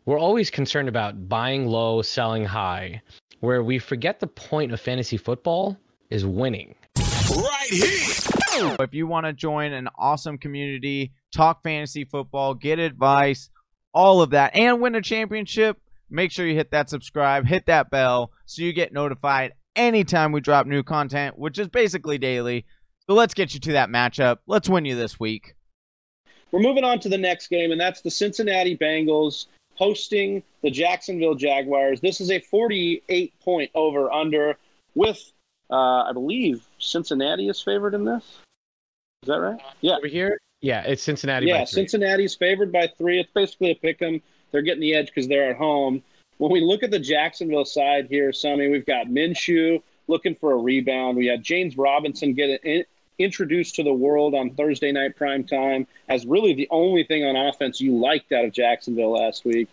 we're always concerned about buying low, selling high, where we forget the point of fantasy football is winning. Right here. If you want to join an awesome community, talk fantasy football, get advice, all of that, and win a championship, make sure you hit that subscribe, hit that bell, so you get notified anytime we drop new content, which is basically daily. So let's get you to that matchup. Let's win you this week. We're moving on to the next game, and that's the Cincinnati Bengals hosting the Jacksonville Jaguars. This is a 48-point over-under with, I believe, Cincinnati is favored in this. Is that right? Yeah. Over here? Yeah, it's Cincinnati by 3. Cincinnati's favored by 3. It's basically a pick 'em. They're getting the edge because they're at home. When we look at the Jacksonville side here, Sammy, we've got Minshew looking for a rebound. We had James Robinson get introduced to the world on Thursday night primetime as really the only thing on offense you liked out of Jacksonville last week.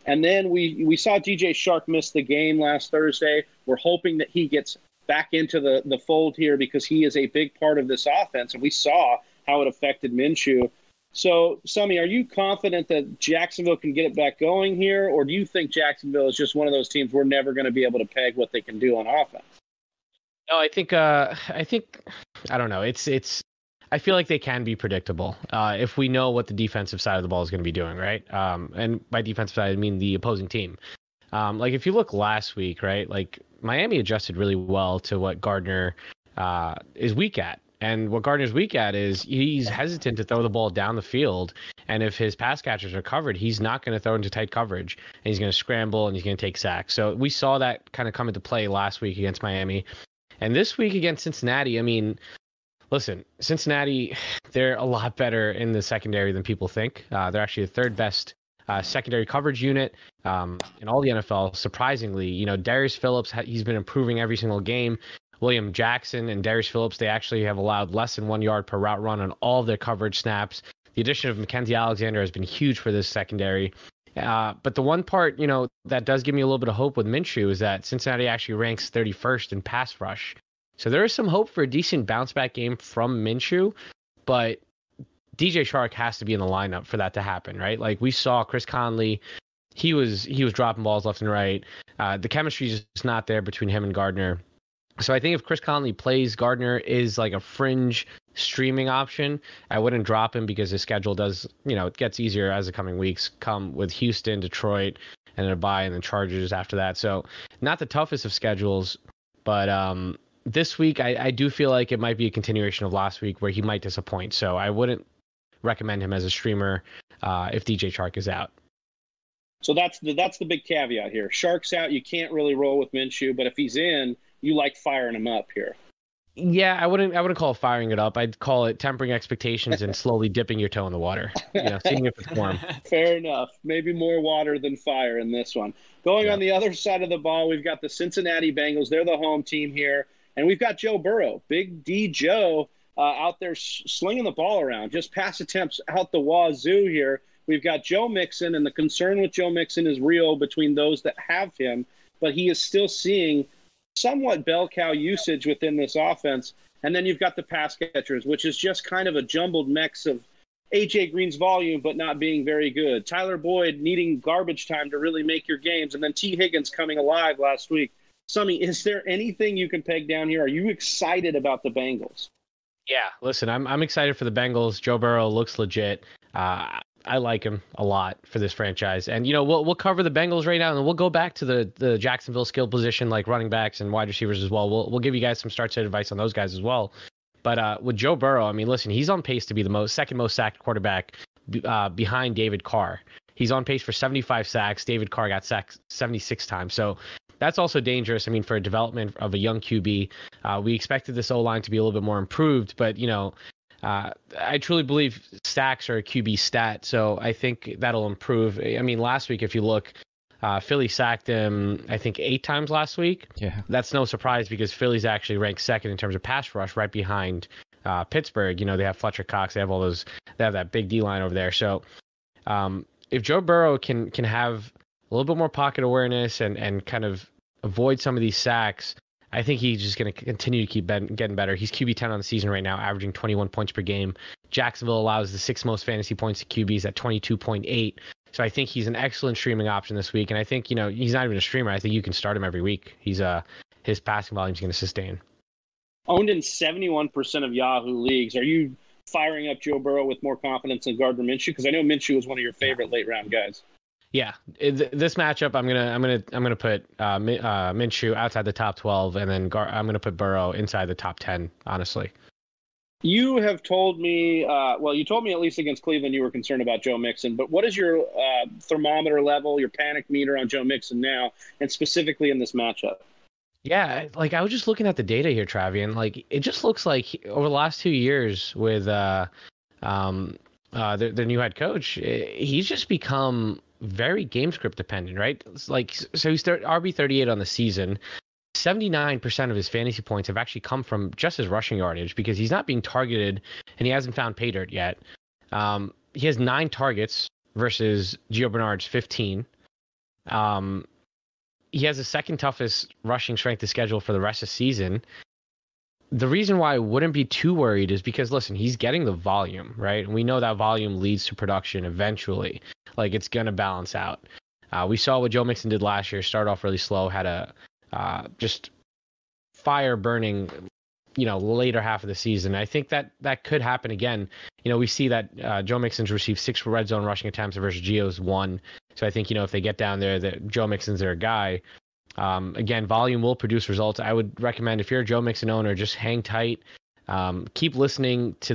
And then we saw DJ Chark miss the game last Thursday. We're hoping that he gets back into the fold here because he is a big part of this offense, and we saw how it affected Minshew. So, Sammy, are you confident that Jacksonville can get it back going here, or do you think Jacksonville is just one of those teams we're never going to be able to peg what they can do on offense? No, I think I don't know. I feel like they can be predictable if we know what the defensive side of the ball is going to be doing, right? And by defensive side, I mean the opposing team. Like if you look last week, right? Like Miami adjusted really well to what Gardner is weak at. And what Gardner's weak at is he's hesitant to throw the ball down the field. And if his pass catchers are covered, he's not going to throw into tight coverage. And he's going to scramble and he's going to take sacks. So we saw that kind of come into play last week against Miami. And this week against Cincinnati, I mean, listen, Cincinnati, they're a lot better in the secondary than people think. They're actually the third best secondary coverage unit in all the NFL. Surprisingly, you know, Darius Phillips, he's been improving every single game. William Jackson and Darius Phillips, they actually have allowed less than 1 yard per route run on all of their coverage snaps. The addition of Mackenzie Alexander has been huge for this secondary. But the one part, you know, that does give me a little bit of hope with Minshew is that Cincinnati actually ranks 31st in pass rush. So there is some hope for a decent bounce back game from Minshew, but DJ Chark has to be in the lineup for that to happen, right? Like we saw Chris Conley, he was dropping balls left and right. The chemistry is just not there between him and Gardner. So I think if Chris Conley plays, Gardner is like a fringe streaming option. I wouldn't drop him because his schedule does, you know, it gets easier as the coming weeks come with Houston, Detroit, and then a bye, and then Chargers after that. So not the toughest of schedules, but this week I do feel like it might be a continuation of last week where he might disappoint. So I wouldn't recommend him as a streamer if DJ Chark is out. So that's the big caveat here. Chark's out, you can't really roll with Minshew, but if he's in, you like firing him up here. Yeah, I wouldn't call it firing it up. I'd call it tempering expectations and slowly dipping your toe in the water. You know, seeing if it's warm. Fair enough. Maybe more water than fire in this one. Going on the other side of the ball, we've got the Cincinnati Bengals. They're the home team here. And we've got Joe Burrow, Big D Joe, out there slinging the ball around. Just pass attempts out the wazoo here. We've got Joe Mixon, and the concern with Joe Mixon is real between those that have him, but he is still seeing somewhat bell cow usage within this offense. And then you've got the pass catchers, which is just kind of a jumbled mix of A.J. Green's volume but not being very good, Tyler Boyd needing garbage time to really make your games, and then T. Higgins coming alive last week. Sammy, is there anything you can peg down here? Are you excited about the Bengals? Yeah, listen, I'm excited for the Bengals. Joe Burrow looks legit. I like him a lot for this franchise. And, you know, we'll cover the Bengals right now, and then we'll go back to the Jacksonville skill position, like running backs and wide receivers as well. We'll give you guys some start-sit advice on those guys as well. But with Joe Burrow, I mean, listen, he's on pace to be the second most sacked quarterback behind David Carr. He's on pace for 75 sacks. David Carr got sacked 76 times. So that's also dangerous. I mean, for a development of a young QB, we expected this O-line to be a little bit more improved, but, you know, I truly believe sacks are a QB stat, so I think that'll improve. I mean, last week, if you look, Philly sacked him, I think, 8 times last week. Yeah. That's no surprise because Philly's actually ranked second in terms of pass rush right behind Pittsburgh. You know, they have Fletcher Cox. They have all those. They have that big D-line over there. So if Joe Burrow can have a little bit more pocket awareness and kind of avoid some of these sacks, I think he's just going to continue to keep getting better. He's QB 10 on the season right now, averaging 21 points per game. Jacksonville allows the 6th most fantasy points to QBs at 22.8. So I think he's an excellent streaming option this week. And I think, he's not even a streamer. I think you can start him every week. His passing volume is going to sustain. Owned in 71% of Yahoo leagues. Are you firing up Joe Burrow with more confidence than Gardner Minshew? Because I know Minshew was one of your favorite late round guys. Yeah, this matchup, I'm gonna put Minshew outside the top 12, and then I'm gonna put Burrow inside the top 10. Honestly, you have told me, you told me at least against Cleveland you were concerned about Joe Mixon. But what is your thermometer level, your panic meter on Joe Mixon now, and specifically in this matchup? Yeah, I was just looking at the data here, Travian. It just looks like over the last 2 years with the new head coach, he's just become very game script dependent, right? So he's RB38 on the season. 79% of his fantasy points have actually come from just his rushing yardage because he's not being targeted and he hasn't found pay dirt yet. He has 9 targets versus Gio Bernard's 15. He has the second toughest rushing strength of schedule for the rest of the season. The reason why I wouldn't be too worried is because, listen, he's getting the volume, right? And we know that volume leads to production eventually. It's going to balance out. We saw what Joe Mixon did last year. Start off really slow, had a just fire burning, later half of the season. I think that could happen again. We see that Joe Mixon's received 6 red zone rushing attempts versus Gio's 1. So I think, if they get down there, that Joe Mixon's their guy. Again, volume will produce results. I would recommend if you're a Joe Mixon owner, just hang tight. Keep listening to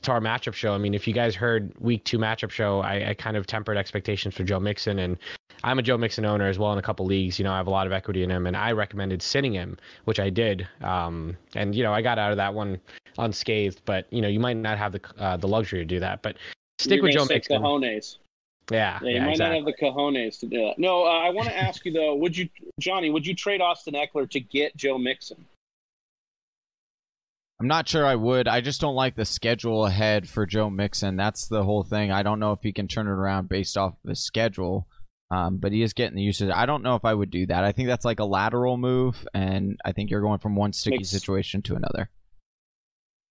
our matchup show. I mean, if you guys heard week 2 matchup show, I kind of tempered expectations for Joe Mixon, and I'm a Joe Mixon owner as well in a couple leagues. I have a lot of equity in him, and I recommended sitting him, which I did. And I got out of that one unscathed, but you might not have the luxury to do that. But stick with Joe Mixon. Cojones. Yeah, you might not have the cojones to do that. No, I want to ask you though, would you trade Austin Eckler to get Joe Mixon? I'm not sure I would. I just don't like the schedule ahead for Joe Mixon. That's the whole thing. I don't know if he can turn it around based off of his schedule, but he is getting the usage. I don't know if I would do that. I think that's like a lateral move, and I think you're going from one sticky situation to another.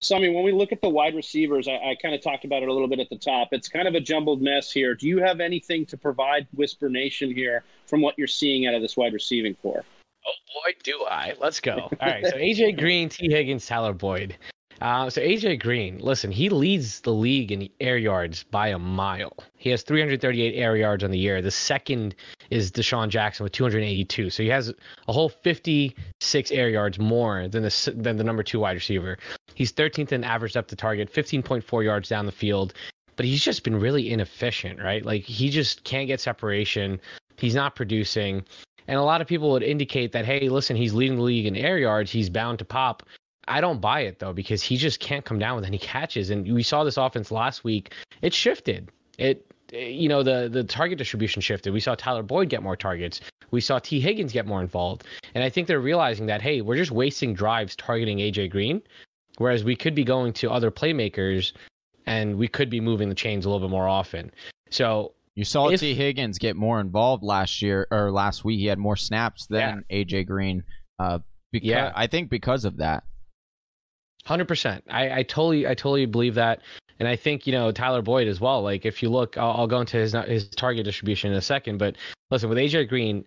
So, when we look at the wide receivers, I kind of talked about it a little bit at the top. It's kind of a jumbled mess here. Do you have anything to provide Whisper Nation here from what you're seeing out of this wide receiving core? Oh, boy, do I. Let's go. All right, so A.J. Green, T. Higgins, Tyler Boyd. So A.J. Green, listen, he leads the league in air yards by a mile. He has 338 air yards on the year. The second is Deshaun Jackson with 282. So he has a whole 56 air yards more than the number 2 wide receiver. He's 13th in average depth to target, 15.4 yards down the field. But he's just been really inefficient, right? He just can't get separation. He's not producing. And a lot of people would indicate that, hey, listen, he's leading the league in air yards. He's bound to pop. I don't buy it, though, because he just can't come down with any catches. And we saw this offense last week. It shifted. The target distribution shifted. We saw Tyler Boyd get more targets. We saw T. Higgins get more involved. And I think they're realizing that, hey, we're just wasting drives targeting A.J. Green, whereas we could be going to other playmakers and we could be moving the chains a little bit more often. So you saw T. Higgins get more involved last week. He had more snaps than A.J. Green. I think because of that. 100%. I totally believe that. And I think, Tyler Boyd as well. If you look, I'll go into his target distribution in a second. But listen, with AJ Green,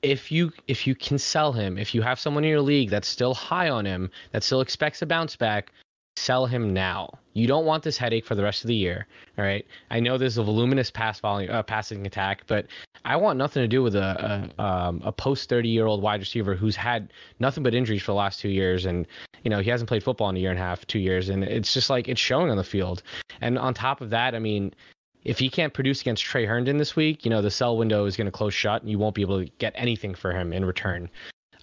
if you can sell him, if you have someone in your league that's still high on him, that still expects a bounce back, sell him now. You don't want this headache for the rest of the year. All right. I know there's a voluminous passing attack, but I want nothing to do with a post 30-year-old wide receiver who's had nothing but injuries for the last 2 years, and he hasn't played football in a year and a half, 2 years, and it's just it's showing on the field. And on top of that, if he can't produce against Trey Herndon this week, the sell window is going to close shut, and you won't be able to get anything for him in return.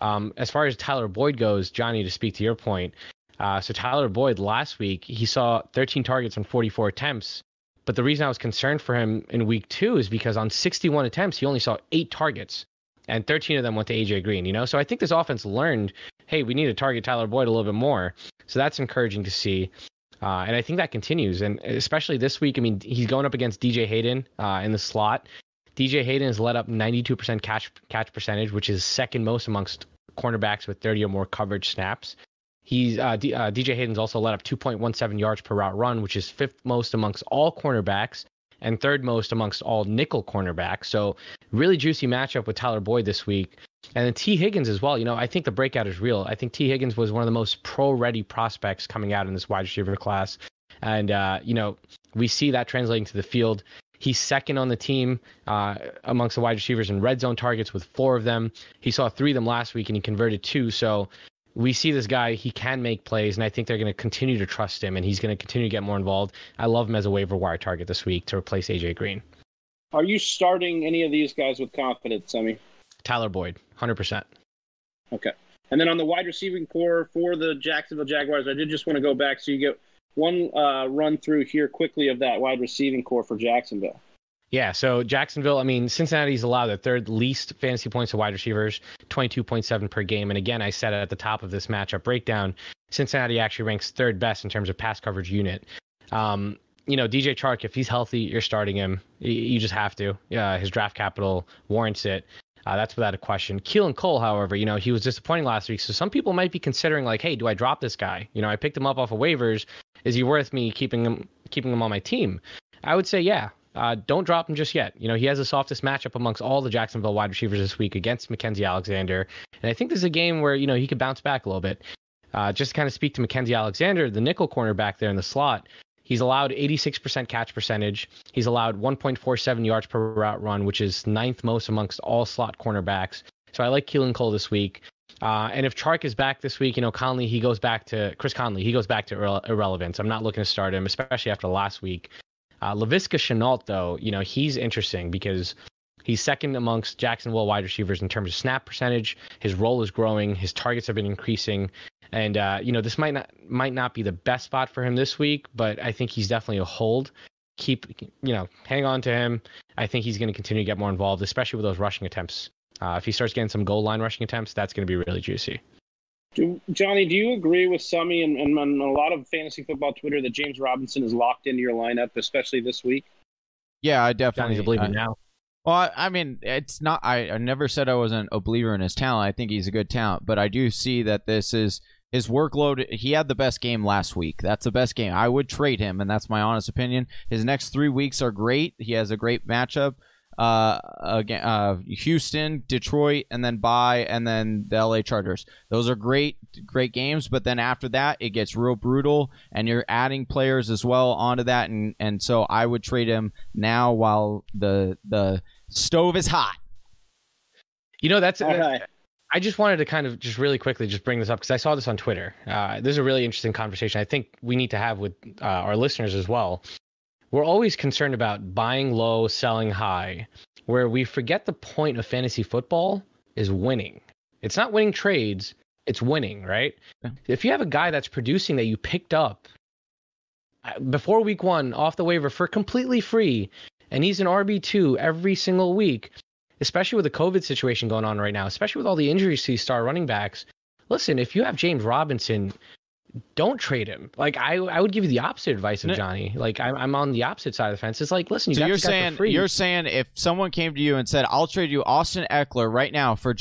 As far as Tyler Boyd goes, Johnny, to speak to your point. So Tyler Boyd last week, he saw 13 targets on 44 attempts. But the reason I was concerned for him in week 2 is because on 61 attempts, he only saw 8 targets, and 13 of them went to AJ Green, So I think this offense learned, hey, we need to target Tyler Boyd a little bit more. So that's encouraging to see. And I think that continues. And especially this week, he's going up against DJ Hayden in the slot. DJ Hayden has led up 92% catch percentage, which is second most amongst cornerbacks with 30 or more coverage snaps. DJ Hayden's also led up 2.17 yards per route run, which is fifth most amongst all cornerbacks and third most amongst all nickel cornerbacks. So really juicy matchup with Tyler Boyd this week. And then T. Higgins as well. I think the breakout is real. I think T. Higgins was one of the most pro-ready prospects coming out in this wide receiver class. And, we see that translating to the field. He's second on the team amongst the wide receivers in red zone targets with 4 of them. He saw 3 of them last week and he converted 2. So we see this guy, he can make plays, and I think they're going to continue to trust him, and he's going to continue to get more involved. I love him as a waiver wire target this week to replace AJ Green. Are you starting any of these guys with confidence, Sammy? Tyler Boyd, 100%. Okay. And then on the wide receiving core for the Jacksonville Jaguars, I did just want to go back so you get one run through here quickly of that wide receiving core for Jacksonville. Yeah, so Jacksonville, Cincinnati's allowed the third least fantasy points to wide receivers, 22.7 per game. And again, I said it at the top of this matchup breakdown, Cincinnati actually ranks third best in terms of pass coverage unit. DJ Chark, if he's healthy, you're starting him. You just have to. His draft capital warrants it. That's without a question. Keelan Cole, however, he was disappointing last week. So some people might be considering like, hey, do I drop this guy? I picked him up off of waivers. Is he worth me keeping him on my team? I would say, yeah. Don't drop him just yet. He has the softest matchup amongst all the Jacksonville wide receivers this week against Mackenzie Alexander. And I think this is a game where, he could bounce back a little bit. Just to kind of speak to Mackenzie Alexander, the nickel cornerback there in the slot, he's allowed 86% catch percentage. He's allowed 1.47 yards per route run, which is 9th most amongst all slot cornerbacks. So I like Keelan Cole this week. And if Chark is back this week, Conley, Chris Conley, he goes back to irrelevance. I'm not looking to start him, especially after last week. Laviska Shenault, though, he's interesting because he's second amongst Jacksonville wide receivers in terms of snap percentage. His role is growing. His targets have been increasing. And, this might not be the best spot for him this week, but I think he's definitely a hold. Hang on to him. I think he's going to continue to get more involved, especially with those rushing attempts. If he starts getting some goal line rushing attempts, that's going to be really juicy. Johnny, do you agree with Summy and on a lot of fantasy football Twitter that James Robinson is locked into your lineup, especially this week? Yeah, I definitely. Johnny's a believer now. Well, it's not. I never said I wasn't a believer in his talent. I think he's a good talent, but I do see that this is his workload. He had the best game last week. That's the best game. I would trade him, and that's my honest opinion. His next 3 weeks are great. He has a great matchup. Houston, Detroit, and then the LA Chargers. Those are great games, but then after that it gets real brutal, and you're adding players as well onto that, and so I would trade him now while the stove is hot. That's right. I just wanted to kind of just really quickly just bring this up because I saw this on Twitter. This is a really interesting conversation I think we need to have with our listeners as well. We're always concerned about buying low, selling high, where we forget the point of fantasy football is winning. It's not winning trades, it's winning, right? Yeah. If you have a guy that's producing that you picked up before week 1 off the waiver for completely free, and he's an RB2 every single week, especially with the COVID situation going on right now, especially with all the injuries to these star running backs, listen, if you have James Robinson, don't trade him. Like I would give you the opposite advice of Johnny. Like I'm on the opposite side of the fence. It's like, listen, you're saying if someone came to you and said, "I'll trade you Austin Eckler right now for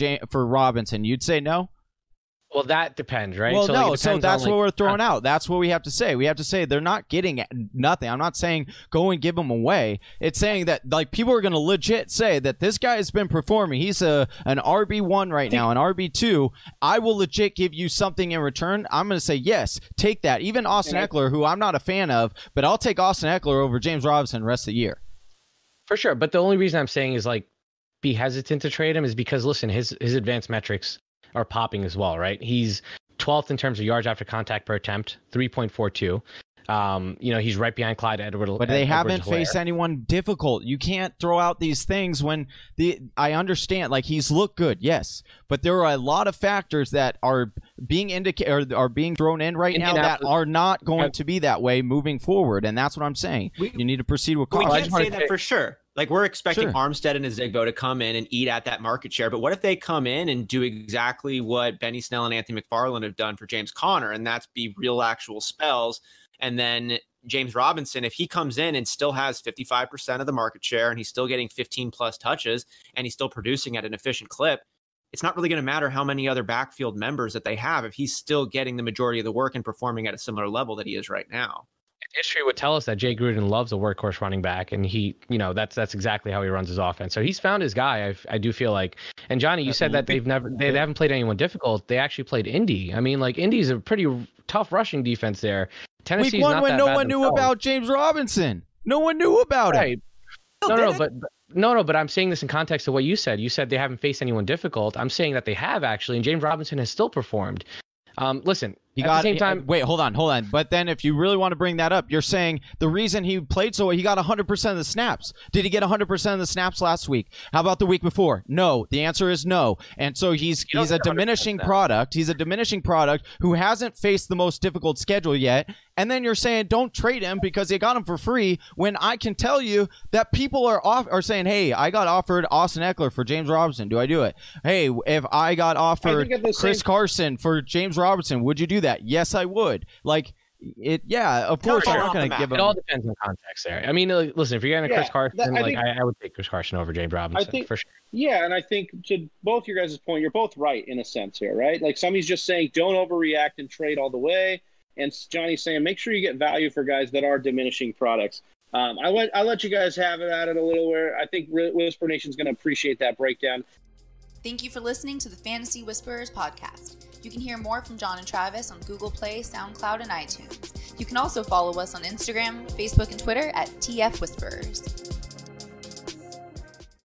Robinson," you'd say no? Well, that depends, right? Well, no. So that's what we're throwing out. That's what we have to say. We have to say they're not getting nothing. I'm not saying go and give them away. It's saying that like people are going to legit say that this guy has been performing. He's an RB1 right now, an RB2. I will legit give you something in return. I'm going to say yes, take that. Even Austin Eckler, who I'm not a fan of, but I'll take Austin Eckler over James Robinson the rest of the year. For sure. But the only reason I'm saying is like be hesitant to trade him is because listen, his advanced metrics are popping as well, right? He's 12th in terms of yards after contact per attempt, 3.42. He's right behind Clyde Edwards. But they haven't faced anyone difficult. You can't throw out these things when I understand, like he's looked good, yes, but there are a lot of factors that are being indicated or are being thrown in right now that are not going to be that way moving forward, and that's what I'm saying. You need to proceed with caution. We can't say that for sure. Like we're expecting Armstead and Azigbo to come in and eat at that market share, but what if they come in and do exactly what Benny Snell and Anthony McFarland have done for James Conner, and that's be real actual spells? And then James Robinson, if he comes in and still has 55% of the market share and he's still getting 15 plus touches and he's still producing at an efficient clip, it's not really going to matter how many other backfield members that they have if he's still getting the majority of the work and performing at a similar level that he is right now. history would tell us that Jay Gruden loves a workhorse running back, and he, that's exactly how he runs his offense. So he's found his guy. I do feel like. And Johnny, you said that they haven't played anyone difficult. They actually played Indy. I mean, like Indy's a pretty tough rushing defense there. Tennessee's Week 1 not when that no bad one knew themselves. about James Robinson. No one knew about him. No, but I'm saying this in context of what you said. You said they haven't faced anyone difficult. I'm saying that they have actually, and James Robinson has still performed. Listen, at the same time. Wait, hold on. But then if you really want to bring that up, you're saying the reason he played so well, he got 100% of the snaps. Did he get 100% of the snaps last week? How about the week before? No. The answer is no. And so he's a diminishing product. He's a diminishing product who hasn't faced the most difficult schedule yet. And then you're saying don't trade him because you got him for free, when I can tell you that people are saying, hey, I got offered Austin Eckler for James Robinson. Do I do it? Hey, if I got offered Chris Carson for James Robinson, would you do that? Yes, I would. Like, of course I'm not going to give him. It all depends on context there. I mean, listen, if you're getting a Chris Carson, I would take Chris Carson over James Robinson for sure. Yeah, and I think to both your guys' point, you're both right in a sense here, right? Like somebody's just saying don't overreact and trade all the way. And Johnny's saying make sure you get value for guys that are diminishing products. I'll let you guys have it at it a little where I think Whisper Nation's going to appreciate that breakdown. Thank you for listening to the Fantasy Whisperers podcast. You can hear more from John and Travis on Google Play, SoundCloud, and iTunes. You can also follow us on Instagram, Facebook, and Twitter at TF Whisperers.